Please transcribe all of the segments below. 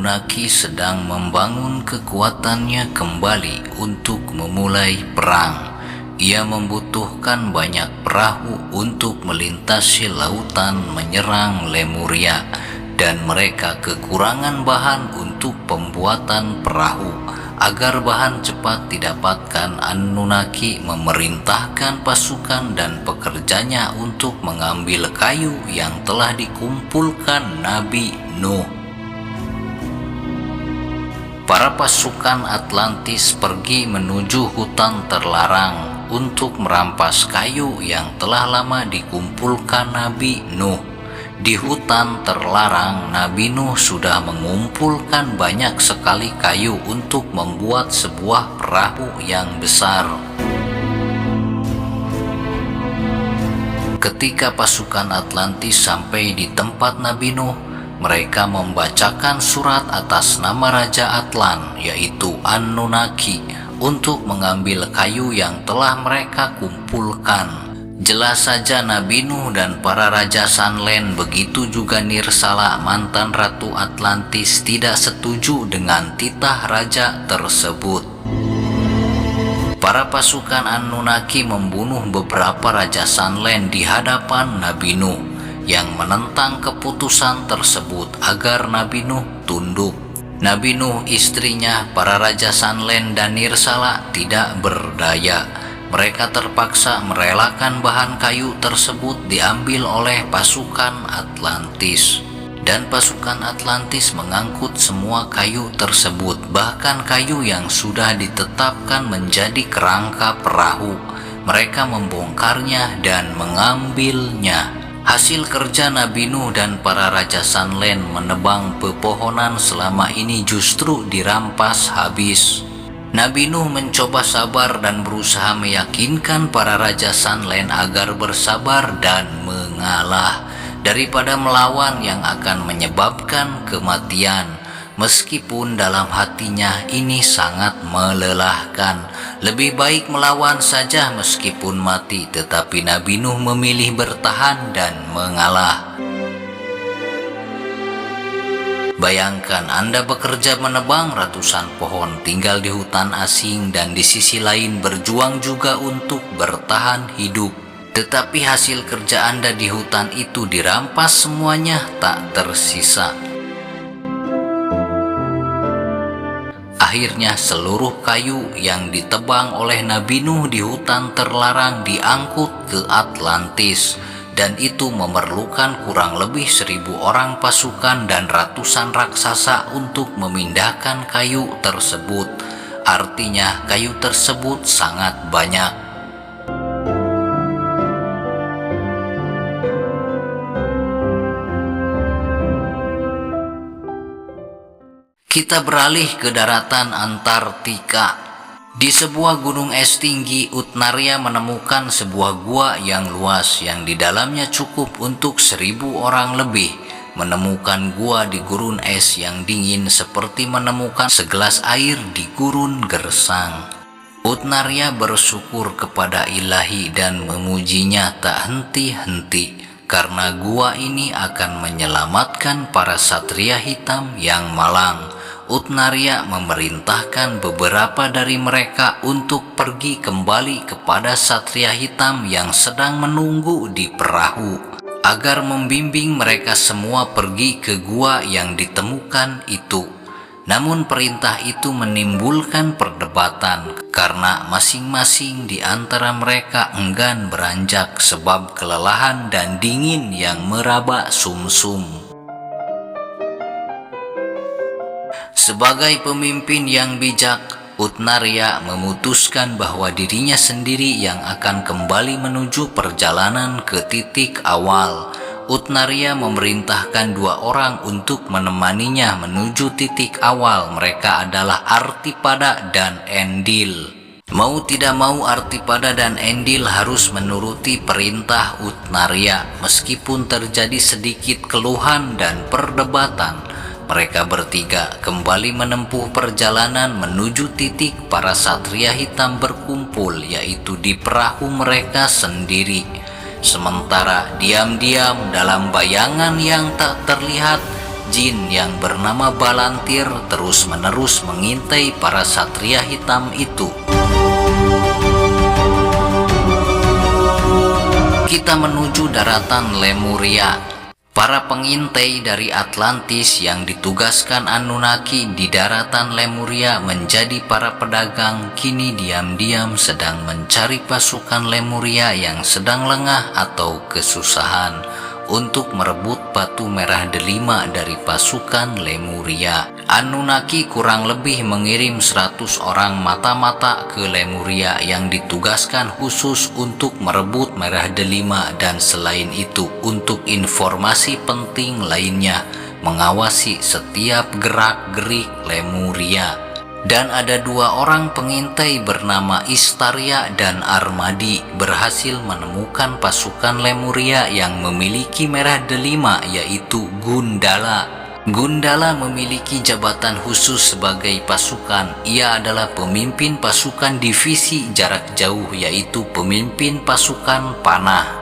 Anunnaki sedang membangun kekuatannya kembali untuk memulai perang. Ia membutuhkan banyak perahu untuk melintasi lautan menyerang Lemuria, dan mereka kekurangan bahan untuk pembuatan perahu. Agar bahan cepat didapatkan, Anunnaki memerintahkan pasukan dan pekerjanya untuk mengambil kayu yang telah dikumpulkan Nabi Nuh. Para pasukan Atlantis pergi menuju hutan terlarang untuk merampas kayu yang telah lama dikumpulkan Nabi Nuh. Di hutan terlarang, Nabi Nuh sudah mengumpulkan banyak sekali kayu untuk membuat sebuah perahu yang besar. Ketika pasukan Atlantis sampai di tempat Nabi Nuh, mereka membacakan surat atas nama Raja Atlan, yaitu Anunnaki, untuk mengambil kayu yang telah mereka kumpulkan. Jelas saja Nabi Nuh dan para Raja Sanlen, begitu juga Nirsala, mantan Ratu Atlantis, tidak setuju dengan titah raja tersebut. Para pasukan Anunnaki membunuh beberapa Raja Sanlen di hadapan Nabi Nuh, yang menentang keputusan tersebut agar Nabi Nuh tunduk. Nabi Nuh, istrinya, para Raja Sanlen dan Nirsala tidak berdaya. Mereka terpaksa merelakan bahan kayu tersebut diambil oleh pasukan Atlantis. Dan pasukan Atlantis mengangkut semua kayu tersebut, bahkan kayu yang sudah ditetapkan menjadi kerangka perahu. Mereka membongkarnya dan mengambilnya. Hasil kerja Nabi Nuh dan para Raja Sanlen menebang pepohonan selama ini justru dirampas habis. Nabi Nuh mencoba sabar dan berusaha meyakinkan para Raja Sanlen agar bersabar dan mengalah daripada melawan yang akan menyebabkan kematian. Meskipun dalam hatinya ini sangat melelahkan, lebih baik melawan saja meskipun mati, tetapi Nabi Nuh memilih bertahan dan mengalah. Bayangkan Anda bekerja menebang ratusan pohon, tinggal di hutan asing, dan di sisi lain berjuang juga untuk bertahan hidup. Tetapi hasil kerja Anda di hutan itu dirampas semuanya, tak tersisa. Akhirnya seluruh kayu yang ditebang oleh Nabi Nuh di hutan terlarang diangkut ke Atlantis. Dan itu memerlukan kurang lebih 1.000 orang pasukan dan ratusan raksasa untuk memindahkan kayu tersebut. Artinya kayu tersebut sangat banyak. Kita beralih ke daratan Antartika. Di sebuah gunung es tinggi, Utnarya menemukan sebuah gua yang luas yang di dalamnya cukup untuk 1.000 orang lebih. Menemukan gua di gurun es yang dingin seperti menemukan segelas air di gurun gersang. Utnarya bersyukur kepada Ilahi dan memujinya tak henti-henti, karena gua ini akan menyelamatkan para satria hitam yang malang. Utnarya memerintahkan beberapa dari mereka untuk pergi kembali kepada satria hitam yang sedang menunggu di perahu, agar membimbing mereka semua pergi ke gua yang ditemukan itu. Namun perintah itu menimbulkan perdebatan karena masing-masing di antara mereka enggan beranjak sebab kelelahan dan dingin yang meraba sumsum. Sebagai pemimpin yang bijak, Utnarya memutuskan bahwa dirinya sendiri yang akan kembali menuju perjalanan ke titik awal. Utnarya memerintahkan 2 orang untuk menemaninya menuju titik awal. Mereka adalah Artipada dan Endil. Mau tidak mau, Artipada dan Endil harus menuruti perintah Utnarya meskipun terjadi sedikit keluhan dan perdebatan. Mereka bertiga kembali menempuh perjalanan menuju titik para satria hitam berkumpul, yaitu di perahu mereka sendiri. Sementara diam-diam dalam bayangan yang tak terlihat, jin yang bernama Balantir terus-menerus mengintai para satria hitam itu. Kita menuju daratan Lemuria. Para pengintai dari Atlantis yang ditugaskan Anunnaki di daratan Lemuria menjadi para pedagang kini diam-diam sedang mencari pasukan Lemuria yang sedang lengah atau kesusahan untuk merebut batu merah delima dari pasukan Lemuria. Anunnaki kurang lebih mengirim 100 orang mata-mata ke Lemuria yang ditugaskan khusus untuk merebut merah delima dan selain itu untuk informasi penting lainnya mengawasi setiap gerak-gerik Lemuria. Dan ada 2 orang pengintai bernama Istaria dan Armadi berhasil menemukan pasukan Lemuria yang memiliki merah delima yaitu Gundala. Gundala memiliki jabatan khusus sebagai pasukan. Ia adalah pemimpin pasukan divisi jarak jauh yaitu pemimpin pasukan panah.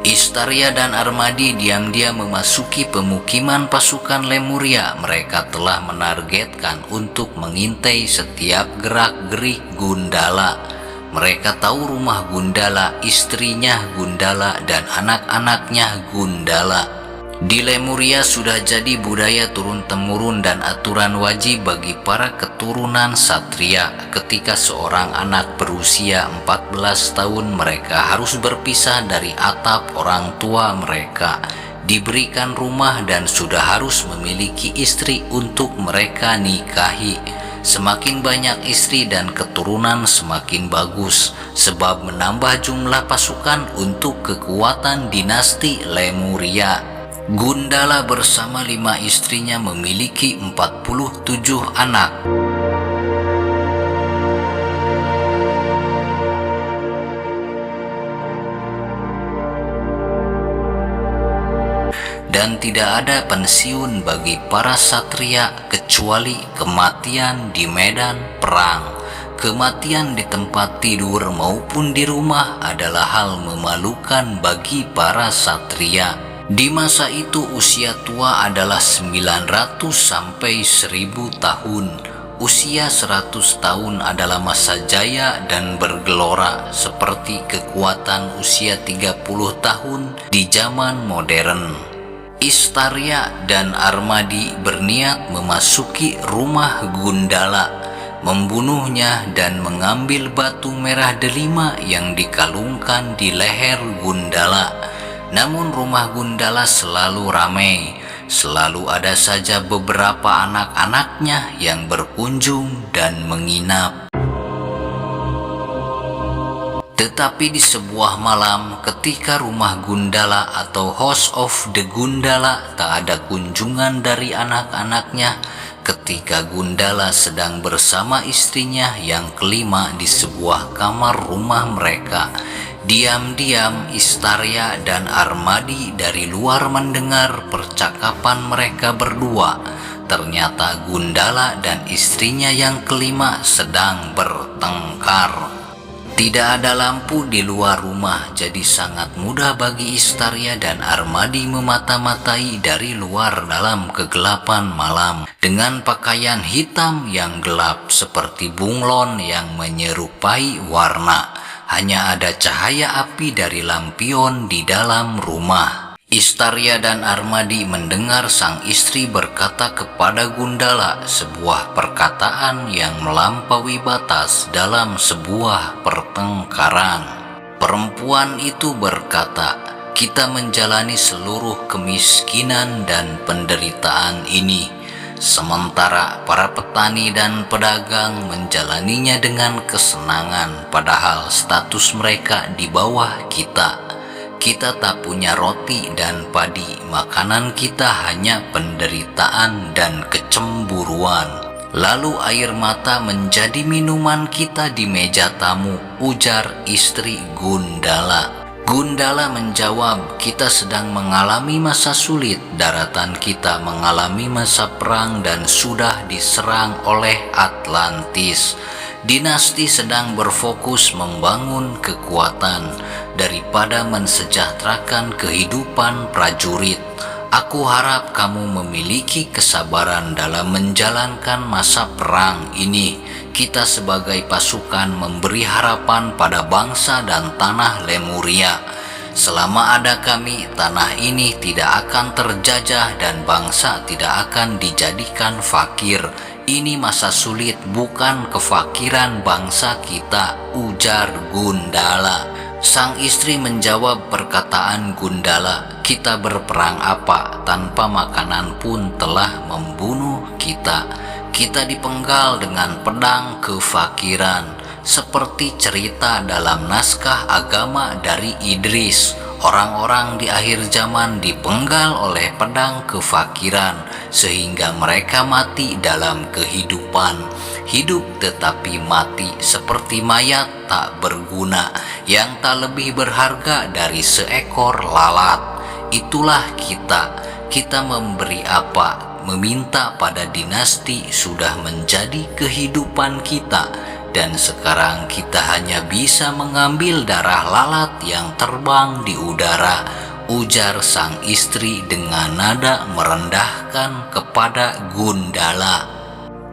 Istaria dan Armadi diam-diam memasuki pemukiman pasukan Lemuria. Mereka telah menargetkan untuk mengintai setiap gerak-gerik Gundala. Mereka tahu rumah Gundala, istrinya Gundala, dan anak-anaknya Gundala. Di Lemuria sudah jadi budaya turun-temurun dan aturan wajib bagi para keturunan satria. Ketika seorang anak berusia 14 tahun mereka harus berpisah dari atap orang tua mereka, diberikan rumah dan sudah harus memiliki istri untuk mereka nikahi. Semakin banyak istri dan keturunan semakin bagus, sebab menambah jumlah pasukan untuk kekuatan dinasti Lemuria. Gundala bersama 5 istrinya memiliki 47 anak. Dan tidak ada pensiun bagi para satria kecuali kematian di medan perang. Kematian di tempat tidur maupun di rumah adalah hal memalukan bagi para satria. Di masa itu usia tua adalah 900 sampai 1000 tahun. Usia 100 tahun adalah masa jaya dan bergelora seperti kekuatan usia 30 tahun di zaman modern. Istaria dan Armadi berniat memasuki rumah Gundala, membunuhnya dan mengambil batu merah delima yang dikalungkan di leher Gundala. Namun rumah Gundala selalu ramai, selalu ada saja beberapa anak-anaknya yang berkunjung dan menginap. Tetapi di sebuah malam ketika rumah Gundala atau House of the Gundala tak ada kunjungan dari anak-anaknya, ketika Gundala sedang bersama istrinya yang kelima di sebuah kamar rumah mereka, diam-diam Istaria dan Armadi dari luar mendengar percakapan mereka berdua. Ternyata Gundala dan istrinya yang kelima sedang bertengkar. Tidak ada lampu di luar rumah, jadi sangat mudah bagi Istaria dan Armadi memata-matai dari luar dalam kegelapan malam. Dengan pakaian hitam yang gelap seperti bunglon yang menyerupai warna, hanya ada cahaya api dari lampion di dalam rumah. Istaria dan Armadi mendengar sang istri berkata kepada Gundala sebuah perkataan yang melampaui batas dalam sebuah pertengkaran. Perempuan itu berkata, "Kita menjalani seluruh kemiskinan dan penderitaan ini, sementara para petani dan pedagang menjalaninya dengan kesenangan, padahal status mereka di bawah kita. Kita tak punya roti dan padi, makanan kita hanya penderitaan dan kecemburuan. Lalu air mata menjadi minuman kita di meja tamu," ujar istri Gundala. Gundala menjawab, "Kita sedang mengalami masa sulit, daratan kita mengalami masa perang dan sudah diserang oleh Atlantis. Dinasti sedang berfokus membangun kekuatan daripada mensejahterakan kehidupan prajurit. Aku harap kamu memiliki kesabaran dalam menjalankan masa perang ini. Kita sebagai pasukan memberi harapan pada bangsa dan tanah Lemuria. Selama ada kami, tanah ini tidak akan terjajah dan bangsa tidak akan dijadikan fakir. Ini masa sulit, bukan kefakiran bangsa kita, ujar Gundala. Sang istri menjawab perkataan Gundala, kita berperang apa? Tanpa makanan pun telah membunuh kita. Kita dipenggal dengan pedang kefakiran. Seperti cerita dalam naskah agama dari Idris, orang-orang di akhir zaman dipenggal oleh pedang kefakiran sehingga mereka mati dalam kehidupan. Hidup tetapi mati seperti mayat tak berguna yang tak lebih berharga dari seekor lalat. Itulah kita memberi apa? Meminta pada dinasti sudah menjadi kehidupan kita. Dan sekarang kita hanya bisa mengambil darah lalat yang terbang di udara, ujar sang istri dengan nada merendahkan kepada Gundala.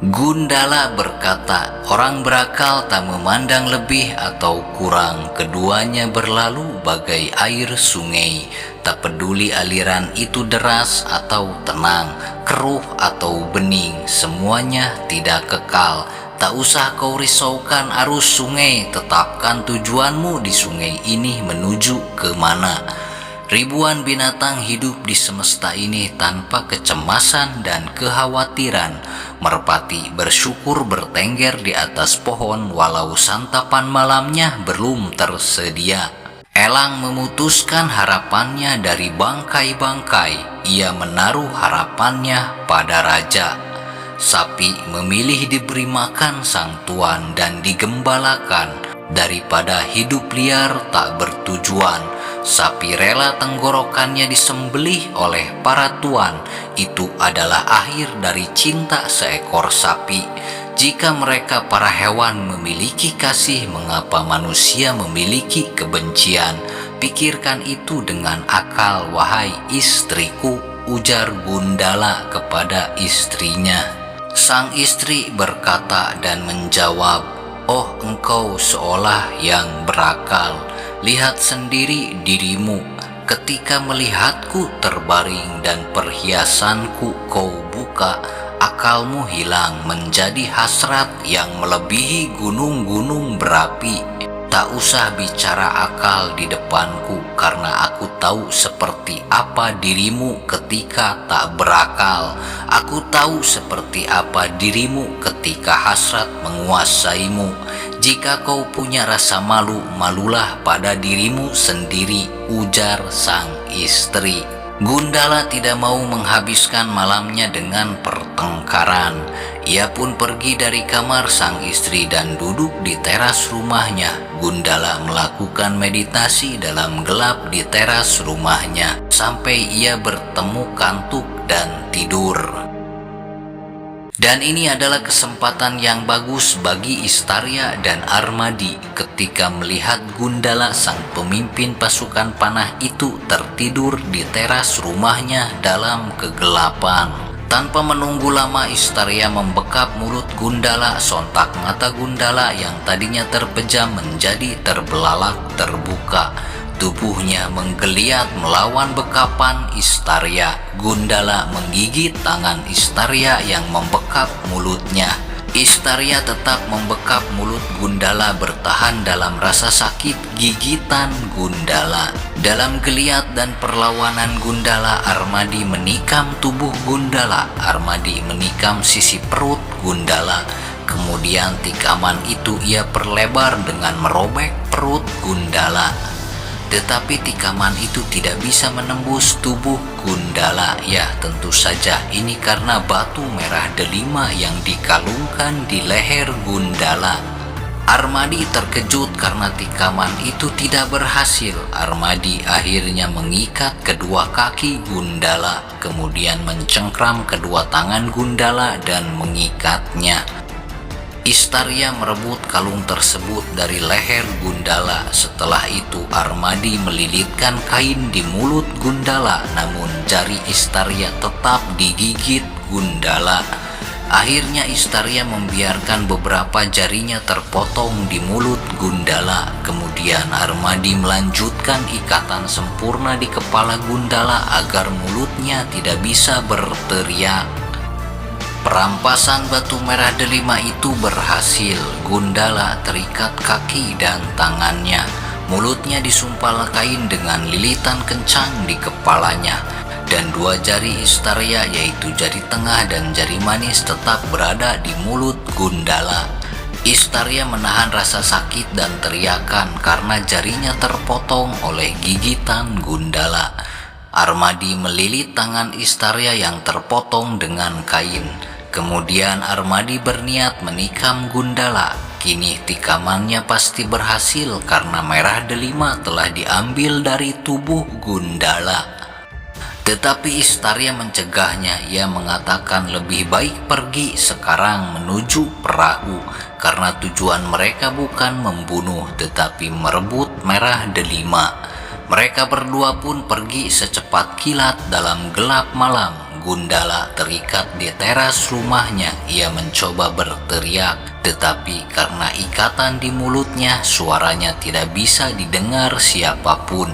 Gundala berkata, orang berakal tak memandang lebih atau kurang, keduanya berlalu bagai air sungai, tak peduli aliran itu deras atau tenang, keruh atau bening, semuanya tidak kekal. Tak usah kau risaukan arus sungai, tetapkan tujuanmu di sungai ini menuju ke mana. Ribuan binatang hidup di semesta ini tanpa kecemasan dan kekhawatiran. Merpati bersyukur bertengger di atas pohon walau santapan malamnya belum tersedia. Elang memutuskan harapannya dari bangkai-bangkai. Ia menaruh harapannya pada raja. Sapi memilih diberi makan sang tuan dan digembalakan daripada hidup liar tak bertujuan. Sapi rela tenggorokannya disembelih oleh para tuan. Itu adalah akhir dari cinta seekor sapi. Jika mereka para hewan memiliki kasih, mengapa manusia memiliki kebencian? Pikirkan itu dengan akal, wahai istriku, ujar Gundala kepada istrinya. Sang istri berkata dan menjawab, oh engkau seolah yang berakal. Lihat sendiri dirimu, ketika melihatku terbaring dan perhiasanku kau buka, akalmu hilang menjadi hasrat yang melebihi gunung-gunung berapi. Tak usah bicara akal di depanku, karena aku tahu seperti apa dirimu ketika tak berakal. Aku tahu seperti apa dirimu ketika hasrat menguasaimu. Jika kau punya rasa malu, malulah pada dirimu sendiri, ujar sang istri. Gundala tidak mau menghabiskan malamnya dengan pertengkaran. Ia pun pergi dari kamar sang istri dan duduk di teras rumahnya. Gundala melakukan meditasi dalam gelap di teras rumahnya sampai ia bertemu kantuk dan tidur. Dan ini adalah kesempatan yang bagus bagi Istaria dan Armadi ketika melihat Gundala sang pemimpin pasukan panah itu tertidur di teras rumahnya dalam kegelapan. Tanpa menunggu lama, Istaria membekap mulut Gundala. Sontak mata Gundala yang tadinya terpejam menjadi terbelalak terbuka. Tubuhnya menggeliat melawan bekapan Istaria. Gundala menggigit tangan Istaria yang membekap mulutnya. Istaria tetap membekap mulut Gundala, bertahan dalam rasa sakit gigitan Gundala. Dalam geliat dan perlawanan Gundala, Armadi menikam tubuh Gundala. Armadi menikam sisi perut Gundala. Kemudian tikaman itu ia perlebar dengan merobek perut Gundala. Tetapi tikaman itu tidak bisa menembus tubuh Gundala. Ya, tentu saja ini karena batu merah delima yang dikalungkan di leher Gundala. Armadi terkejut karena tikaman itu tidak berhasil. Armadi akhirnya mengikat kedua kaki Gundala, kemudian mencengkram kedua tangan Gundala dan mengikatnya. Istaria merebut kalung tersebut dari leher Gundala. Setelah itu Armadi melilitkan kain di mulut Gundala, namun jari Istaria tetap digigit Gundala. Akhirnya Istaria membiarkan beberapa jarinya terpotong di mulut Gundala. Kemudian Armadi melanjutkan ikatan sempurna di kepala Gundala agar mulutnya tidak bisa berteriak. Perampasan batu merah delima itu berhasil. Gundala terikat kaki dan tangannya. Mulutnya disumpal kain dengan lilitan kencang di kepalanya. Dan dua jari Istaria, yaitu jari tengah dan jari manis, tetap berada di mulut Gundala. Istaria menahan rasa sakit dan teriakan karena jarinya terpotong oleh gigitan Gundala. Armadi melilit tangan Istaria yang terpotong dengan kain. Kemudian Armadi berniat menikam Gundala. Kini tikamannya pasti berhasil karena merah delima telah diambil dari tubuh Gundala. Tetapi Istaria mencegahnya. Ia mengatakan lebih baik pergi sekarang menuju perahu, karena tujuan mereka bukan membunuh tetapi merebut merah delima. Mereka berdua pun pergi secepat kilat dalam gelap malam. Gundala terikat di teras rumahnya. Ia mencoba berteriak, tetapi karena ikatan di mulutnya, suaranya tidak bisa didengar siapapun.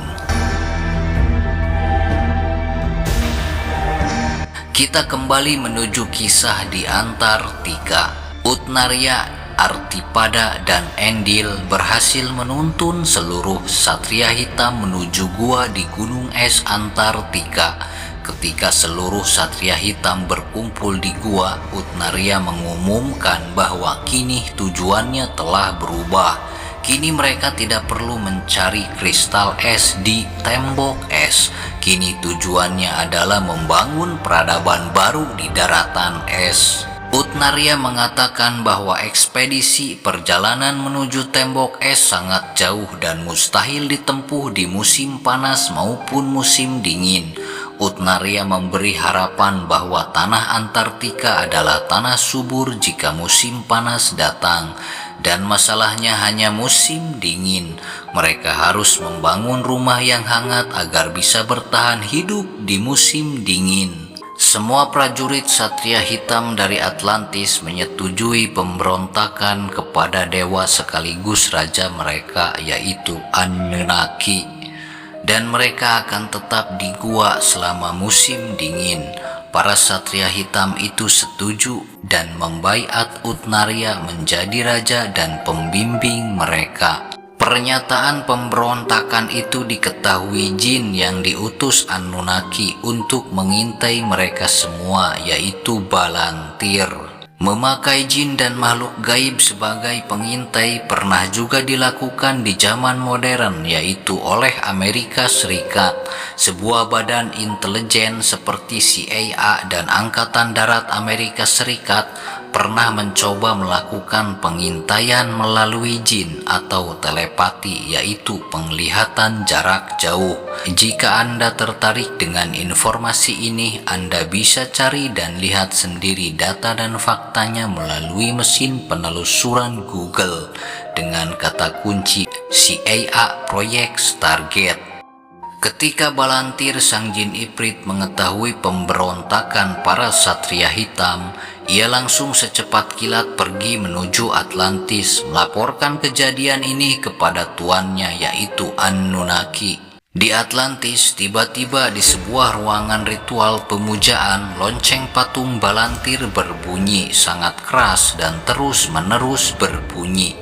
Kita kembali menuju kisah di Antartika. Utnarya, Artipada, dan Endil berhasil menuntun seluruh Satria Hitam menuju gua di Gunung Es Antartika. Ketika seluruh Satria Hitam berkumpul di gua, Utnarya mengumumkan bahwa kini tujuannya telah berubah. Kini mereka tidak perlu mencari kristal es di tembok es. Kini tujuannya adalah membangun peradaban baru di daratan es. Utnarya mengatakan bahwa ekspedisi perjalanan menuju tembok es sangat jauh dan mustahil ditempuh di musim panas maupun musim dingin. Utnarya memberi harapan bahwa tanah Antartika adalah tanah subur jika musim panas datang, dan masalahnya hanya musim dingin. Mereka harus membangun rumah yang hangat agar bisa bertahan hidup di musim dingin. Semua prajurit Satria Hitam dari Atlantis menyetujui pemberontakan kepada dewa sekaligus raja mereka, yaitu Anunnaki. Dan mereka akan tetap di gua selama musim dingin. Para Satria Hitam itu setuju dan membaiat Utnarya menjadi raja dan pembimbing mereka. Pernyataan pemberontakan itu diketahui jin yang diutus Anunnaki untuk mengintai mereka semua, yaitu Balantir. Memakai jin dan makhluk gaib sebagai pengintai pernah juga dilakukan di zaman modern, yaitu oleh Amerika Serikat. Sebuah badan intelijen seperti CIA dan Angkatan Darat Amerika Serikat pernah mencoba melakukan pengintaian melalui jin atau telepati, yaitu penglihatan jarak jauh. Jika Anda tertarik dengan informasi ini, Anda bisa cari dan lihat sendiri data dan faktanya melalui mesin penelusuran Google dengan kata kunci CIA Project Stargate. Ketika Balantir sang jin Ifrit mengetahui pemberontakan para Satria Hitam, ia langsung secepat kilat pergi menuju Atlantis, melaporkan kejadian ini kepada tuannya, yaitu Anunnaki. Di Atlantis, tiba-tiba di sebuah ruangan ritual pemujaan, lonceng patung Balantir berbunyi sangat keras dan terus-menerus berbunyi.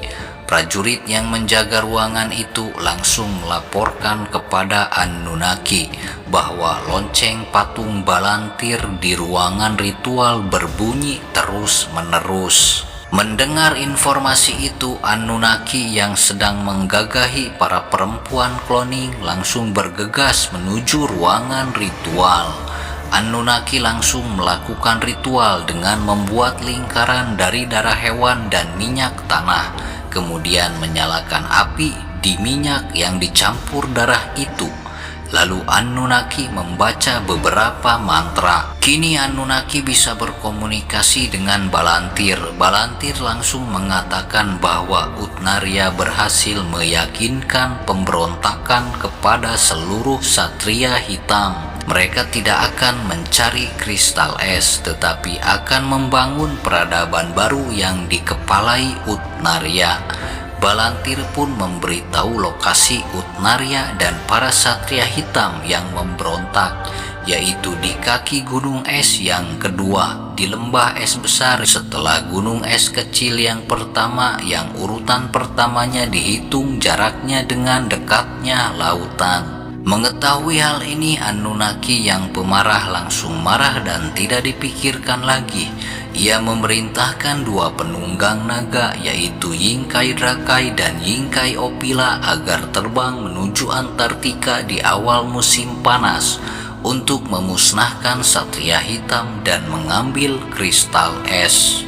Prajurit yang menjaga ruangan itu langsung melaporkan kepada Anunnaki bahwa lonceng patung Balantir di ruangan ritual berbunyi terus-menerus. Mendengar informasi itu, Anunnaki yang sedang menggagahi para perempuan kloning langsung bergegas menuju ruangan ritual. Anunnaki langsung melakukan ritual dengan membuat lingkaran dari darah hewan dan minyak tanah, kemudian menyalakan api di minyak yang dicampur darah itu. Lalu Anunnaki membaca beberapa mantra. Kini Anunnaki bisa berkomunikasi dengan Balantir. Balantir langsung mengatakan bahwa Utnaria berhasil meyakinkan pemberontakan kepada seluruh Satria Hitam. Mereka tidak akan mencari kristal es, tetapi akan membangun peradaban baru yang dikepalai Utnaria. Balantir pun memberitahu lokasi Utnaria dan para Satria Hitam yang memberontak, yaitu di kaki gunung es yang kedua, di lembah es besar setelah gunung es kecil yang pertama, yang urutan pertamanya dihitung jaraknya dengan dekatnya lautan. Mengetahui hal ini, Anunnaki yang pemarah langsung marah dan tidak dipikirkan lagi. Ia memerintahkan dua penunggang naga, yaitu Yingkai Drakai dan Yingkai Opila, agar terbang menuju Antartika di awal musim panas untuk memusnahkan Satria Hitam dan mengambil kristal es.